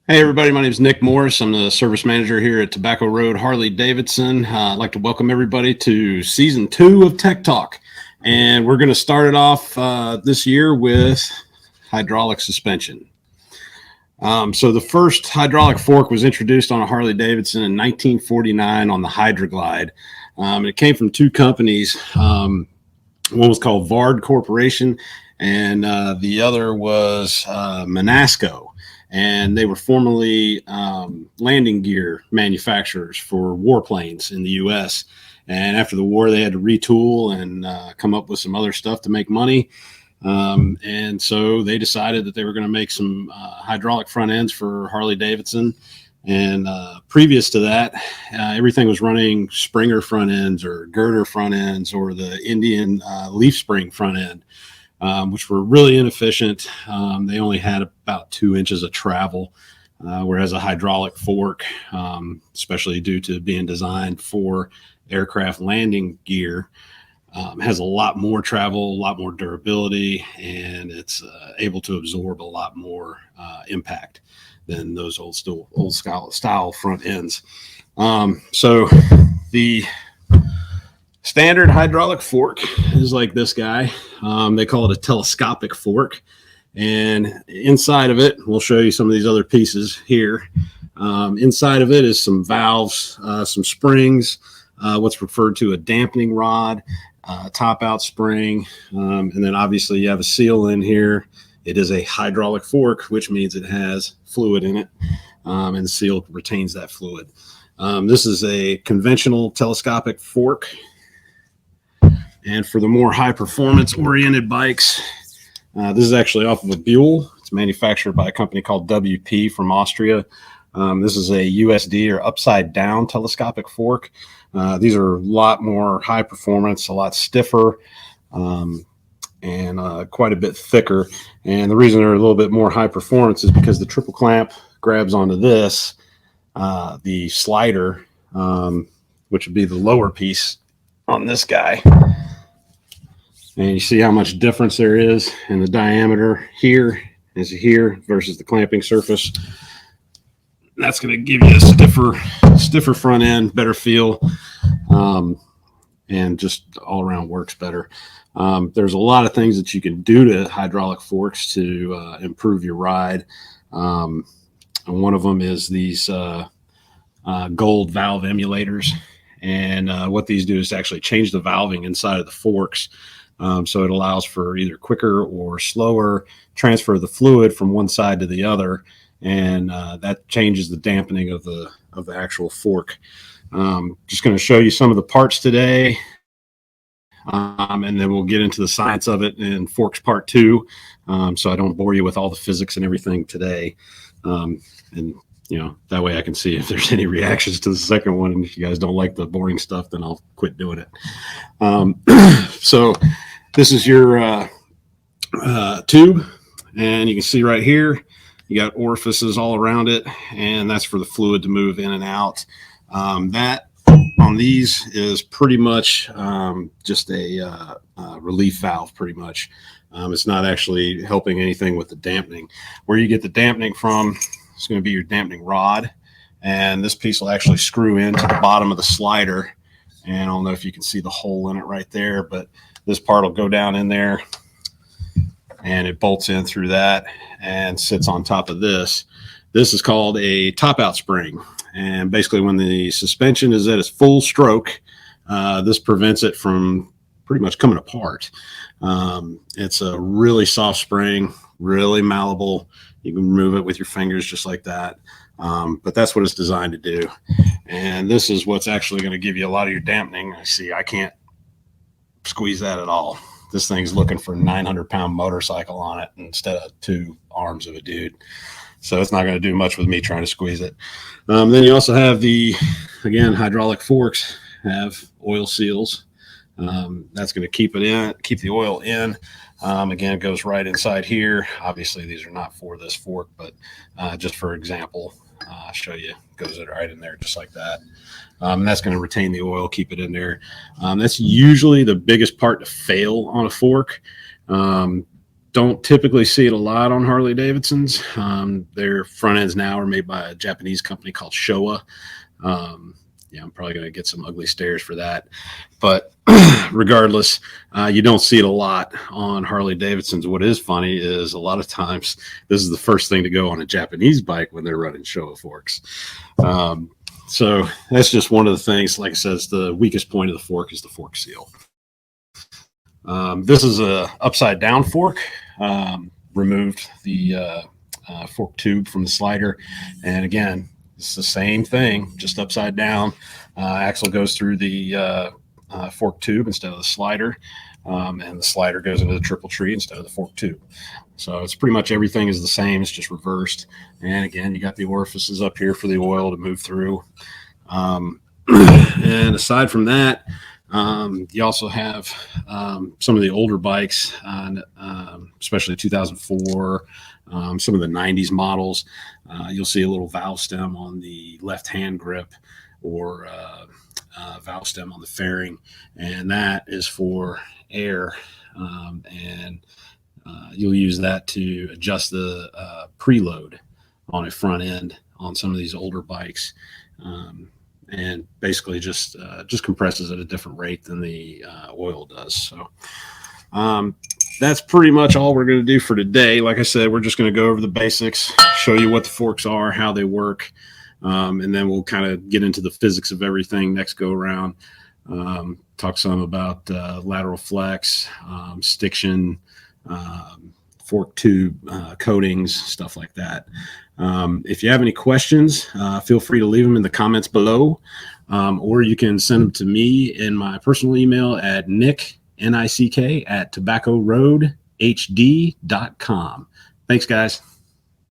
Hey everybody, my name is Nick Morris. I'm the service manager here at Tobacco Road Harley-Davidson. I'd like to welcome everybody to season 2 of Tech Talk. And we're going to start it off this year with hydraulic suspension. So the first hydraulic fork was introduced on a Harley-Davidson in 1949 on the Hydroglide. It came from two companies. One was called Vard Corporation, and the other was Manasco. And they were formerly landing gear manufacturers for warplanes in the U.S. And after the war, they had to retool and come up with some other stuff to make money. And so they decided that they were going to make some hydraulic front ends for Harley-Davidson. And previous to that, everything was running Springer front ends or girder front ends or the Indian leaf spring front end. Which were really inefficient. They only had about 2 inches of travel, whereas a hydraulic fork, especially due to being designed for aircraft landing gear, has a lot more travel, a lot more durability, and it's able to absorb a lot more impact than those old style front ends. So the standard hydraulic fork is like this guy. They call it a telescopic fork. And inside of it, we'll show you some of these other pieces here. Inside of it is some valves, some springs, what's referred to a dampening rod, top out spring. And then obviously you have a seal in here. It is a hydraulic fork, which means it has fluid in it. And the seal retains that fluid. This is a conventional telescopic fork. And for the more high performance oriented bikes, this is actually off of a Buell. It's manufactured by a company called WP from Austria. This is a USD or upside down telescopic fork. These are a lot more high performance, a lot stiffer, and quite a bit thicker. And the reason they're a little bit more high performance is because the triple clamp grabs onto this, the slider, which would be the lower piece on this guy. And you see how much difference there is in the diameter here as here versus the clamping surface. That's going to give you a stiffer front end, better feel, and just all around works better. There's a lot of things that you can do to hydraulic forks to improve your ride. And one of them is these gold valve emulators. And what these do is actually change the valving inside of the forks. So it allows for either quicker or slower transfer of the fluid from one side to the other, and that changes the dampening of the actual fork. Just going to show you some of the parts today, and then we'll get into the science of it in Forks Part 2, so I don't bore you with all the physics and everything today. And that way I can see if there's any reactions to the second one. And if you guys don't like the boring stuff, then I'll quit doing it. So this is your tube, and you can see right here, you got orifices all around it, and that's for the fluid to move in and out. That on these is pretty much just a relief valve, pretty much. It's not actually helping anything with the dampening. Where you get the dampening from, it's going to be your dampening rod, and this piece will actually screw into the bottom of the slider. And I don't know if you can see the hole in it right there, but this part will go down in there, and it bolts in through that and sits on top of this. This is called a top out spring, and basically when the suspension is at its full stroke, this prevents it from pretty much coming apart. It's a really soft spring, really malleable. You can remove it with your fingers just like that. But that's what it's designed to do. And this is what's actually going to give you a lot of your dampening. See, I can't squeeze that at all. This thing's looking for a 900-pound motorcycle on it instead of 2 arms of a dude. So it's not going to do much with me trying to squeeze it. Then you also have again, hydraulic forks have oil seals. That's going to keep the oil in. Again, it goes right inside here. Obviously, these are not for this fork, but just for example, I'll show you. It goes right in there just like that. And that's going to retain the oil, keep it in there. That's usually the biggest part to fail on a fork. don't typically see it a lot on Harley Davidsons. Their front ends now are made by a Japanese company called Showa. Yeah, I'm probably going to get some ugly stares for that. But regardless, you don't see it a lot on Harley Davidsons. What is funny is a lot of times this is the first thing to go on a Japanese bike when they're running Showa forks. So that's just one of the things. Like I said, it's the weakest point of the fork is the fork seal. This is a upside down fork. Removed the fork tube from the slider, and again, it's the same thing, just upside down. Axle goes through the fork tube instead of the slider, and the slider goes into the triple tree instead of the fork tube. So it's pretty much everything is the same. It's just reversed. And again, you got the orifices up here for the oil to move through. And aside from that, you also have some of the older bikes, especially 2004, some of the 90s models. You'll see a little valve stem on the left hand grip or valve stem on the fairing, and that is for air. And you'll use that to adjust the preload on a front end on some of these older bikes. And basically just compresses at a different rate than the oil does. So that's pretty much all we're going to do for today. Like I said, we're just going to go over the basics, show you what the forks are, how they work, and then we'll kind of get into the physics of everything next go around. Talk some about lateral flex, stiction, fork tube coatings, stuff like that. If you have any questions, feel free to leave them in the comments below, or you can send them to me in my personal email at nick@tobaccoroadhd.com. Thanks, guys.